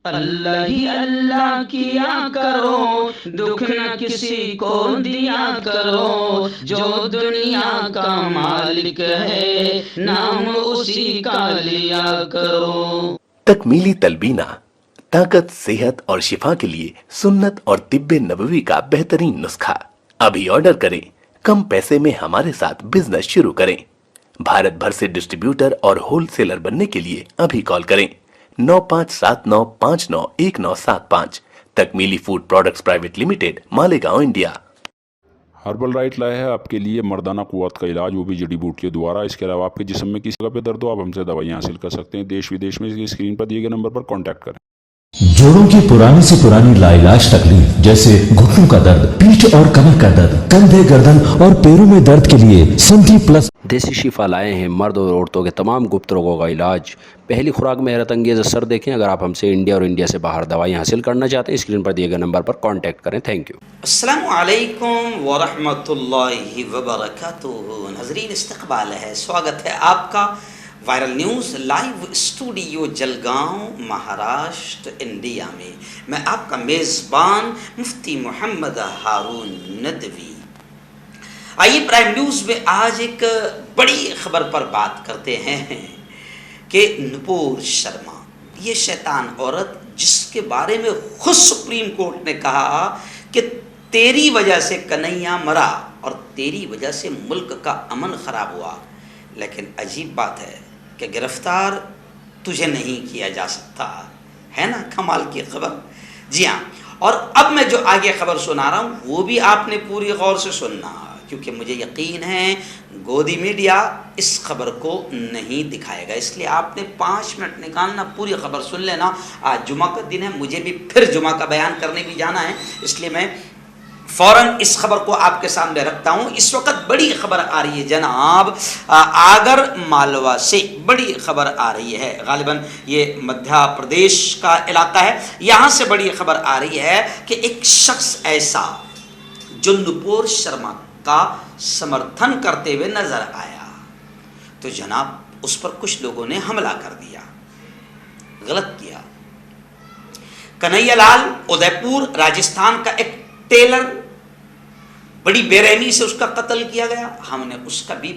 اللہ ہی اللہ کیا کرو، دکھ نہ کسی کو دیا کرو، جو دنیا کا مالک ہے نام اسی کا لیا کرو۔ تکمیلی تلبینہ طاقت، صحت اور شفا کے لیے سنت اور طب نبوی کا بہترین نسخہ۔ ابھی آرڈر کریں، کم پیسے میں ہمارے ساتھ بزنس شروع کریں۔ بھارت بھر سے ڈسٹریبیوٹر اور ہول سیلر بننے کے لیے ابھی کال کریں 9579591975۔ Takmeeli food products private limited, Malegaon, India. Herbal right لائے ہے آپ کے لیے مردانہ قوت کا علاج، وہ بھی جڑی بوٹیوں دوارا۔ اس کے علاوہ آپ کے جسم میں کسی جگہ پہ درد ہو، آپ ہم سے دوائیاں حاصل کر سکتے ہیں دیش ودیش میں۔ اسکرین پر دیے گئے نمبر پر کانٹیکٹ کریں۔ جوڑوں کی پرانی سے پرانی لاعلاج تکلیف جیسے گھٹنوں کا درد، پیٹھ اور کمر کا درد، کندھے، گردن اور پیروں میں درد کے لیے سنٹی پلس دیسی شفا لائے ہیں مرد اور عورتوں کے تمام گپت روگوں کا علاج۔ پہلی خوراک میں حیرت انگیز اثر دیکھیں۔ اگر آپ ہم سے انڈیا اور انڈیا سے باہر دوائیں حاصل کرنا چاہتے ہیں، اسکرین پر دیے گئے نمبر پر کانٹیکٹ کریں۔ Thank you. السلام علیکم ورحمۃ اللہ وبرکاتہ۔ ناظرین، استقبال ہے، سواگت ہے آپ کا viral news live studio Jalgaon, Maharashtra, India میں۔ میں آپ کا میزبان مفتی محمد ہارون ندوی۔ آئیے پرائم نیوز میں آج ایک بڑی خبر پر بات کرتے ہیں کہ نپور شرما، یہ شیطان عورت جس کے بارے میں خود سپریم کورٹ نے کہا کہ تیری وجہ سے کنہیا مرا اور تیری وجہ سے ملک کا امن خراب ہوا، لیکن عجیب بات ہے کہ گرفتار تجھے نہیں کیا جا سکتا ہے نا۔ کمال کی خبر۔ جی ہاں، اور اب میں جو آگے خبر سنا رہا ہوں وہ بھی آپ نے پوری غور سے سننا، کیونکہ مجھے یقین ہے گودی میڈیا اس خبر کو نہیں دکھائے گا، اس لیے آپ نے 5 منٹ نکالنا، پوری خبر سن لینا۔ آج جمعہ کا دن ہے، مجھے بھی پھر جمعہ کا بیان کرنے بھی جانا ہے، اس لیے میں فوراً اس خبر کو آپ کے سامنے رکھتا ہوں۔ اس وقت بڑی خبر آ رہی ہے جناب، آگر مالوا سے بڑی خبر آ رہی ہے، غالباً یہ مدھیہ پردیش کا علاقہ ہے، یہاں سے بڑی خبر آ رہی ہے کہ ایک شخص ایسا جو نپور شرما کا سمرتھن کرتے ہوئے نظر آیا تو جناب اس پر کچھ لوگوں نے حملہ کر دیا، غلط کیا۔ کنہیا لال ادے پور راجستھان کا ایک ٹیلر، بڑی بے رحمی سے اس کا قتل کیا گیا، ہم نے اس کا بھی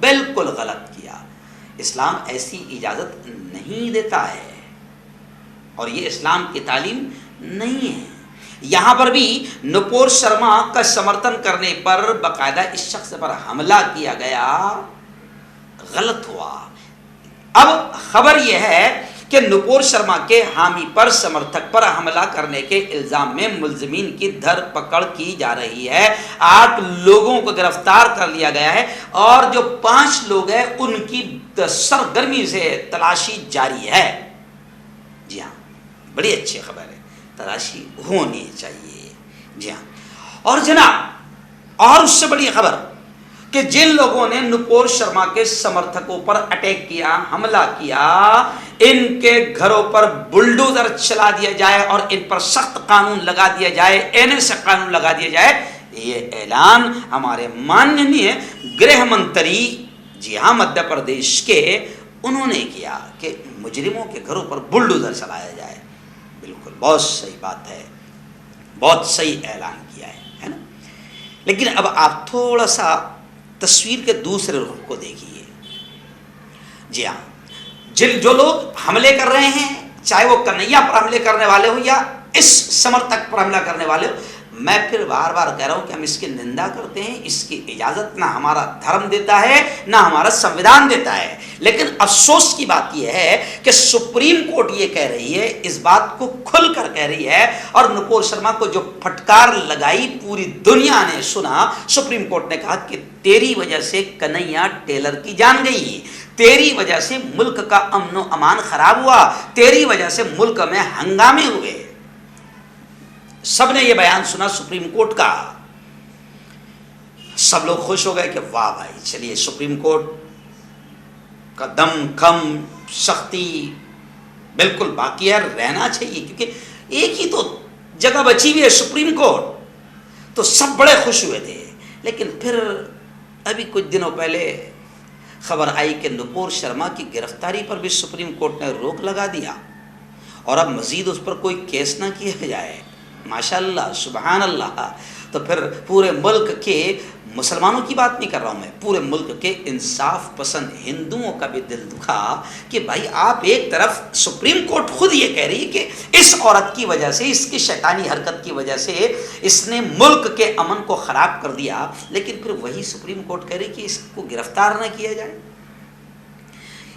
بالکل غلط کیا۔ اسلام ایسی اجازت نہیں دیتا ہے اور یہ اسلام کی تعلیم نہیں ہے۔ یہاں پر بھی نپور شرما کا سمرتھن کرنے پر باقاعدہ اس شخص پر حملہ کیا گیا، غلط ہوا۔ اب خبر یہ ہے کہ نپور شرما کے حامی پر، سمرتھک پر حملہ کرنے کے الزام میں ملزمین کی دھر پکڑ کی جا رہی ہے۔ 8 لوگوں کو گرفتار کر لیا گیا ہے اور جو 5 لوگ ہیں ان کی سرگرمی سے تلاشی جاری ہے۔ جی ہاں، بڑی اچھی خبر ہے، تلاشی ہونی چاہیے۔ جی ہاں، اور جناب اور اس سے بڑی خبر کہ جن لوگوں نے نپور شرما کے سمرتھکوں پر اٹیک کیا، حملہ کیا، ان کے گھروں پر بلڈوزر چلا دیا جائے اور ان پر سخت قانون لگا دیا جائے، این سے قانون لگا دیا جائے، یہ اعلان ہمارے ماننیہ گرہ منتری، جی ہاں، مدھیہ پردیش کے، انہوں نے کیا کہ مجرموں کے گھروں پر بلڈوزر چلایا جائے۔ بالکل بہت صحیح بات ہے، بہت صحیح اعلان کیا ہے نا۔ لیکن اب آپ تھوڑا سا تصویر کے دوسرے رخ کو دیکھیے۔ جی ہاں، جو لوگ حملے کر رہے ہیں، چاہے وہ کنہیا پر حملے کرنے والے ہوں یا اس سمرتھک پر حملہ کرنے والے ہوں، میں پھر بار بار کہہ رہا ہوں کہ ہم اس کی نندا کرتے ہیں، اس کی اجازت نہ ہمارا دھرم دیتا ہے نہ ہمارا سنویدھان دیتا ہے۔ لیکن افسوس کی بات یہ ہے کہ سپریم کورٹ یہ کہہ رہی ہے، اس بات کو کھل کر کہہ رہی ہے، اور نپور شرما کو جو پھٹکار لگائی پوری دنیا نے سنا۔ سپریم کورٹ نے کہا کہ تیری وجہ سے کنہیا ٹیلر کی جان گئی، تیری وجہ سے ملک کا امن و امان خراب ہوا، تیری وجہ سے ملک میں ہنگامے ہوئے۔ سب نے یہ بیان سنا سپریم کورٹ کا، سب لوگ خوش ہو گئے کہ واہ بھائی، چلیے سپریم کورٹ کا دم خم، سختی بالکل باقی ہے، رہنا چاہیے، کیونکہ ایک ہی تو جگہ بچی ہوئی ہے سپریم کورٹ، تو سب بڑے خوش ہوئے تھے۔ لیکن پھر ابھی کچھ دنوں پہلے خبر آئی کہ نپور شرما کی گرفتاری پر بھی سپریم کورٹ نے روک لگا دیا، اور اب مزید اس پر کوئی کیس نہ کیا جائے، ماشاءاللہ سبحان اللہ، تو پھر پورے ملک کے مسلمانوں کی بات نہیں کر رہا ہوں میں، پورے ملک کے انصاف پسند ہندوؤں کا بھی دل دکھا کہ بھائی آپ ایک طرف سپریم کورٹ خود یہ کہہ رہی ہے کہ اس عورت کی وجہ سے، اس کی شیطانی حرکت کی وجہ سے اس نے ملک کے امن کو خراب کر دیا، لیکن پھر وہی سپریم کورٹ کہہ رہی کہ اس کو گرفتار نہ کیا جائے،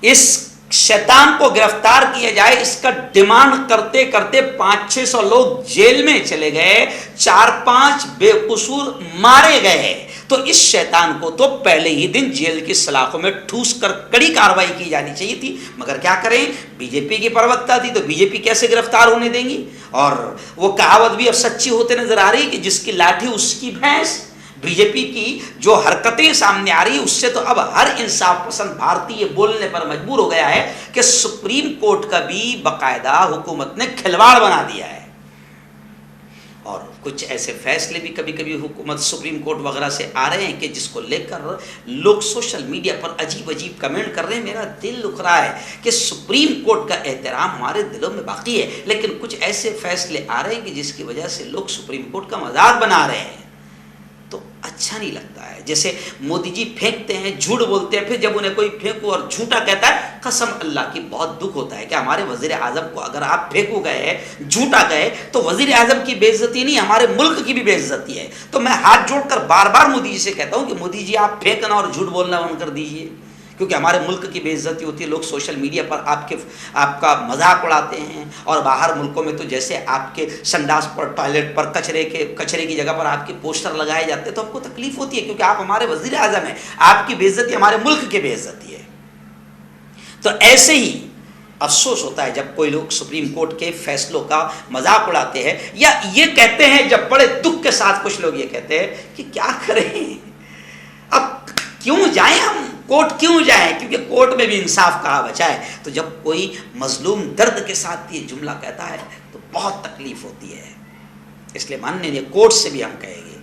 اس شیطان کو گرفتار کیا جائے۔ اس کا ڈیمانڈ کرتے کرتے 500-600 لوگ جیل میں چلے گئے، 4-5 بے قصور مارے گئے، تو اس شیطان کو تو پہلے ہی دن جیل کی سلاخوں میں ٹھوس کر کڑی کارروائی کی جانی چاہیے تھی، مگر کیا کریں، بی جے پی کی پروکتا تھی تو بی جے پی کیسے گرفتار ہونے دیں گی؟ اور وہ کہاوت بھی اب سچی ہوتے نظر آ رہی ہے کہ جس کی لاٹھی اس کی بھینس۔ بی جے پی کی جو حرکتیں سامنے آ رہی ہیں اس سے تو اب ہر انصاف پسند بھارتی یہ بولنے پر مجبور ہو گیا ہے کہ سپریم کورٹ کا بھی باقاعدہ حکومت نے کھلواڑ بنا دیا ہے، اور کچھ ایسے فیصلے بھی کبھی کبھی حکومت سپریم کورٹ وغیرہ سے آ رہے ہیں کہ جس کو لے کر لوگ سوشل میڈیا پر عجیب عجیب کمنٹ کر رہے ہیں۔ میرا دل دکھ رہا ہے کہ سپریم کورٹ کا احترام ہمارے دلوں میں باقی ہے، لیکن کچھ ایسے فیصلے آ رہے ہیں کہ جس کی وجہ سے لوگ سپریم کورٹ کا مذاق بنا رہے ہیں، تو اچھا نہیں لگتا ہے۔ جیسے مودی جی پھینکتے ہیں، جھوٹ بولتے ہیں، پھر جب انہیں کوئی پھینکو اور جھوٹا کہتا ہے، قسم اللہ کی بہت دکھ ہوتا ہے کہ ہمارے وزیر اعظم کو اگر آپ پھینکو گئے، جھوٹا گئے، تو وزیر اعظم کی بے عزتی نہیں، ہمارے ملک کی بھی بے عزتی ہے۔ تو میں ہاتھ جوڑ کر بار بار مودی جی سے کہتا ہوں کہ مودی جی آپ پھینکنا اور جھوٹ بولنا بند کر دیجئے، کیونکہ ہمارے ملک کی بے عزتی ہوتی ہے۔ لوگ سوشل میڈیا پر آپ کا مذاق اڑاتے ہیں، اور باہر ملکوں میں تو جیسے آپ کے سنڈاس پر، ٹوائلٹ پر، کچرے کی جگہ پر آپ کے پوسٹر لگائے جاتے ہیں، تو ہم کو تکلیف ہوتی ہے کیونکہ آپ ہمارے وزیر اعظم ہیں، آپ کی بے عزتی ہمارے ملک کی بے عزتی ہے۔ تو ایسے ہی افسوس ہوتا ہے جب کوئی لوگ سپریم کورٹ کے فیصلوں کا مذاق اڑاتے ہیں، یا یہ کہتے ہیں، جب بڑے دکھ کے ساتھ کچھ لوگ یہ کہتے ہیں کہ کیا کریں، اب کیوں جائیں ہم کورٹ، کیوں جائیں، کیونکہ کورٹ میں بھی انصاف کہاں بچا ہے۔ تو جب کوئی مظلوم درد کے ساتھ یہ جملہ کہتا ہے تو بہت تکلیف ہوتی ہے، اس لیے ماننے کورٹ سے بھی ہم کہیں گے،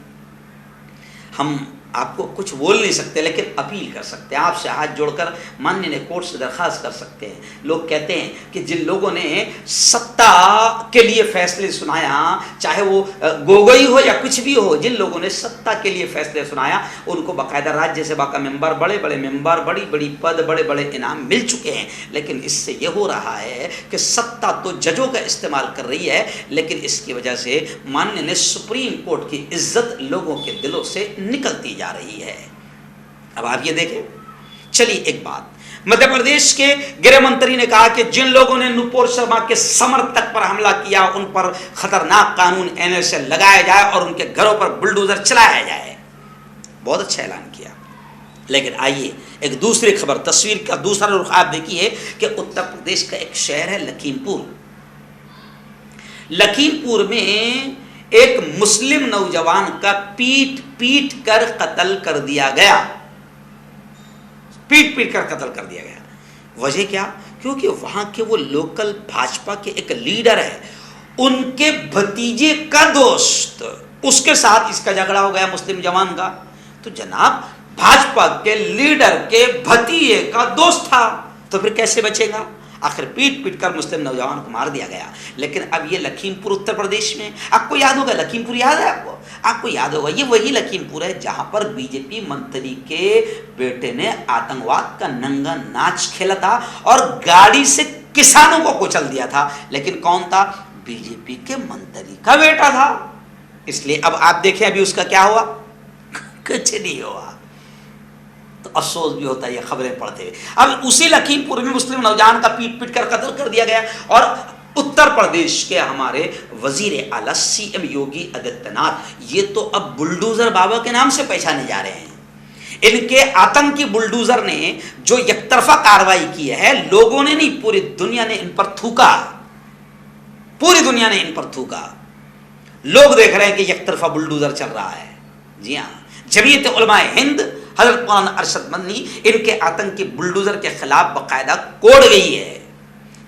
ہم آپ کو کچھ بول نہیں سکتے لیکن اپیل کر سکتے ہیں، آپ سے ہاتھ جوڑ کر ماننے کورٹ سے درخواست کر سکتے ہیں۔ لوگ کہتے ہیں کہ جن لوگوں نے ستا کے لیے فیصلے سنایا، چاہے وہ گوگوئی ہو یا کچھ بھی ہو، جن لوگوں نے ستا کے لیے فیصلے سنایا، ان کو باقاعدہ راجیہ سبھا کا ممبر، بڑے بڑے ممبر، بڑی بڑی پد، بڑے بڑے انعام مل چکے ہیں، لیکن اس سے یہ ہو رہا ہے کہ ستا تو ججوں کا استعمال کر رہی ہے، لیکن اس کی وجہ سے ماننے سپریم کورٹ کی عزت لوگوں کے دلوں سے نکلتی جا رہی ہے۔ اب آپ یہ دیکھیں، چلیے ایک بات، مدھیہ پردیش کے گرہ منتری نے کہا کہ جن لوگوں نے نوپور شرما کے سمرتھک پر حملہ کیا ان پر خطرناک قانون این سے لگایا جائے اور ان کے گھروں پر بلڈوزر چلایا جائے۔ بہت اچھا اعلان کیا، لیکن آئیے ایک دوسری خبر، تصویر کا دوسرا رخ آپ دیکھیے کہ اتر پردیش کا ایک شہر ہے لکھیم پور۔ لکھیم پور میں ایک مسلم نوجوان کا پیٹ کر قتل کر دیا گیا، پیٹ کر قتل کر دیا گیا۔ وجہ کیا؟ کیونکہ وہاں کے وہ لوکل بھاجپا کے ایک لیڈر ہے، ان کے بھتیجے کا دوست، اس کے ساتھ اس کا جھگڑا ہو گیا مسلم جوان کا۔ تو جناب بھاجپا کے لیڈر کے بھتیجے کا دوست تھا، تو پھر کیسے بچے گا؟ آخر پیٹ کر مسلم نوجوان کو مار دیا گیا۔ لیکن اب یہ لکھیم پور اتر پردیش میں، آپ کو یاد ہوگا لکھیم پور، یاد ہے آپ کو یاد ہوگا، یہ وہی لکھیم پور ہے جہاں پر بی جے پی منتری کے بیٹے نے آتنکواد کا ننگا ناچ کھیلا تھا اور گاڑی سے کسانوں کو کچل دیا تھا، لیکن کون تھا؟ بی جے پی کے منتری کا بیٹا تھا۔ اس لیے اب آپ دیکھیں ابھی اس کا کیا ہوا، کچھ نہیں ہوا۔ تو افسوس بھی ہوتا ہے یہ خبریں پڑھتے ہوئے۔ اب اسی لکھیم پور میں مسلم نوجوان کا پیٹ کر قتل کر دیا گیا، اور اتر پردیش کے ہمارے وزیر اعلیٰ سی ایم یوگی آدتیہ ناتھ یہ تو اب بلڈوزر بابا کے نام سے پہچانے جا رہے ہیں۔ ان کے آتنکی بلڈوزر نے جو یک طرفہ کارروائی کی ہے، لوگوں نے نہیں، پوری دنیا نے ان پر تھوکا، پوری دنیا نے ان پر تھوکا۔ لوگ دیکھ رہے ہیں کہ یک طرفہ بلڈوزر چل رہا ہے۔ جی ہاں، جمعیت علماء ہند حضرت مولانا ارشد مدنی ان کے آتنکی بلڈوزر کے خلاف باقاعدہ کوڑ گئی ہے،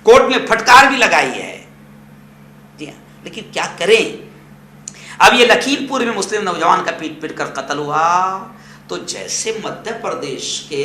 کورٹ میں پھٹکار بھی لگائی ہے۔ جی ہاں، لیکن کیا کریں، اب یہ لکھیم پور میں مسلم نوجوان کا پیٹ کر قتل ہوا، تو جیسے مدھیہ پردیش کے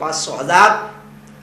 500, 1000